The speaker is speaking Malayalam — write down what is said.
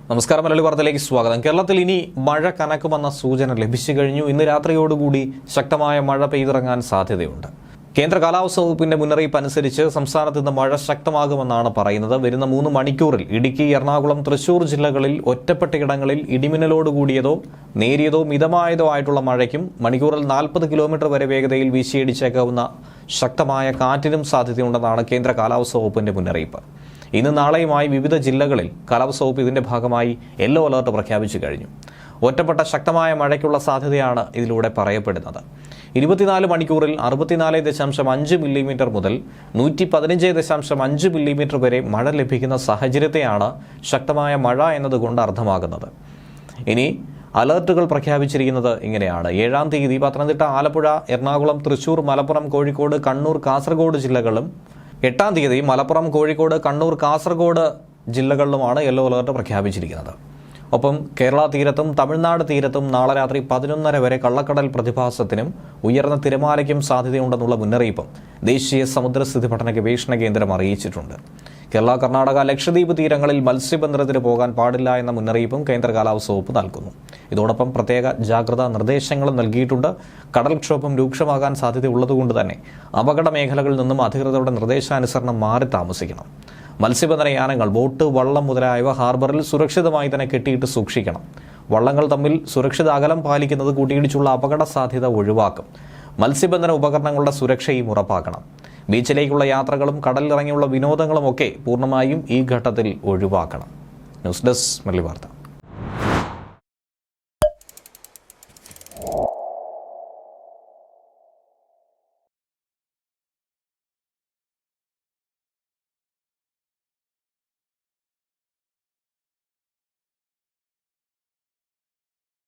നമസ്കാരം. മലയാളി വാർത്തയിലേക്ക് സ്വാഗതം. കേരളത്തിൽ ഇനി മഴ കനക്കുമെന്ന സൂചന ലഭിച്ചു കഴിഞ്ഞു. ഇന്ന് രാത്രിയോടുകൂടി ശക്തമായ മഴ പെയ്തിറങ്ങാൻ സാധ്യതയുണ്ട്. കേന്ദ്ര കാലാവസ്ഥാ വകുപ്പിന്റെ മുന്നറിയിപ്പ് അനുസരിച്ച് സംസ്ഥാനത്ത് ഇന്ന് മഴ ശക്തമാകുമെന്നാണ് പറയുന്നത്. വരുന്ന 3 മണിക്കൂറിൽ ഇടുക്കി, എറണാകുളം, തൃശൂർ ജില്ലകളിൽ ഒറ്റപ്പെട്ടയിടങ്ങളിൽ ഇടിമിന്നലോടുകൂടിയതോ നേരിയതോ മിതമായതോ ആയിട്ടുള്ള മഴയ്ക്കും മണിക്കൂറിൽ 40 കിലോമീറ്റർ വരെ വേഗതയിൽ വീശിയടിച്ചേക്കാവുന്ന ശക്തമായ കാറ്റിനും സാധ്യതയുണ്ടെന്നാണ് കേന്ദ്ര കാലാവസ്ഥാ വകുപ്പിന്റെ മുന്നറിയിപ്പ്. ഇന്ന് നാളെയുമായി വിവിധ ജില്ലകളിൽ കാലാവസ്ഥാ വകുപ്പ് ഇതിന്റെ ഭാഗമായി യെല്ലോ അലർട്ട് പ്രഖ്യാപിച്ചു കഴിഞ്ഞു. ഒറ്റപ്പെട്ട ശക്തമായ മഴയ്ക്കുള്ള സാധ്യതയാണ് ഇതിലൂടെ പറയപ്പെടുന്നത്. 24 മണിക്കൂറിൽ 64.5 മില്ലിമീറ്റർ മുതൽ 115.5 മില്ലിമീറ്റർ വരെ മഴ ലഭിക്കുന്ന സാഹചര്യത്തെയാണ് ശക്തമായ മഴ എന്നതുകൊണ്ട് അർത്ഥമാക്കുന്നത്. ഇനി അലർട്ടുകൾ പ്രഖ്യാപിച്ചിരിക്കുന്നത് ഇങ്ങനെയാണ്. 7-ാം തീയതി പത്തനംതിട്ട, ആലപ്പുഴ, എറണാകുളം, തൃശൂർ, മലപ്പുറം, കോഴിക്കോട്, കണ്ണൂർ, കാസർഗോഡ് ജില്ലകളും 8-ാം തീയതി മലപ്പുറം, കോഴിക്കോട്, കണ്ണൂർ, കാസർഗോഡ് ജില്ലകളിലുമാണ് യെല്ലോ അലർട്ട് പ്രഖ്യാപിച്ചിരിക്കുന്നത്. ഒപ്പം കേരള തീരത്തും തമിഴ്നാട് തീരത്തും നാളെ രാത്രി 11:30 വരെ കള്ളക്കടൽ പ്രതിഭാസത്തിനും ഉയർന്ന തിരമാലയ്ക്കും സാധ്യതയുണ്ടെന്നുള്ള മുന്നറിയിപ്പും ദേശീയ സമുദ്രസ്ഥിതി പഠന ഗവേഷണ കേന്ദ്രം അറിയിച്ചിട്ടുണ്ട്. കേരള, കർണാടക, ലക്ഷദ്വീപ് തീരങ്ങളിൽ മത്സ്യബന്ധനത്തിന് പോകാൻ പാടില്ല എന്ന മുന്നറിയിപ്പും കേന്ദ്ര കാലാവസ്ഥാ വകുപ്പ് നൽകുന്നു. ഇതോടൊപ്പം പ്രത്യേക ജാഗ്രതാ നിർദ്ദേശങ്ങളും നൽകിയിട്ടുണ്ട്. കടൽക്ഷോഭം രൂക്ഷമാകാൻ സാധ്യതയുള്ളതുകൊണ്ട് തന്നെ അപകട മേഖലകളിൽ നിന്നും അധികൃതരുടെ നിർദ്ദേശാനുസരണം മാറി താമസിക്കണം. മത്സ്യബന്ധന യാനങ്ങൾ, ബോട്ട്, വള്ളം മുതലായവ ഹാർബറിൽ സുരക്ഷിതമായി തന്നെ കെട്ടിയിട്ട് സൂക്ഷിക്കണം. വള്ളങ്ങൾ തമ്മിൽ സുരക്ഷിത അകലം പാലിക്കുന്നത് കൂട്ടിയിടിച്ചുള്ള അപകട സാധ്യത ഒഴിവാക്കും. മത്സ്യബന്ധന ഉപകരണങ്ങളുടെ സുരക്ഷയും ഉറപ്പാക്കണം. ബീച്ചിലേക്കുള്ള യാത്രകളും കടലിലിറങ്ങിയുള്ള വിനോദങ്ങളുമൊക്കെ പൂർണ്ണമായും ഈ ഘട്ടത്തിൽ ഒഴിവാക്കണം. ന്യൂസ് ഡെസ്ക് മലയാളി വാർത്ത.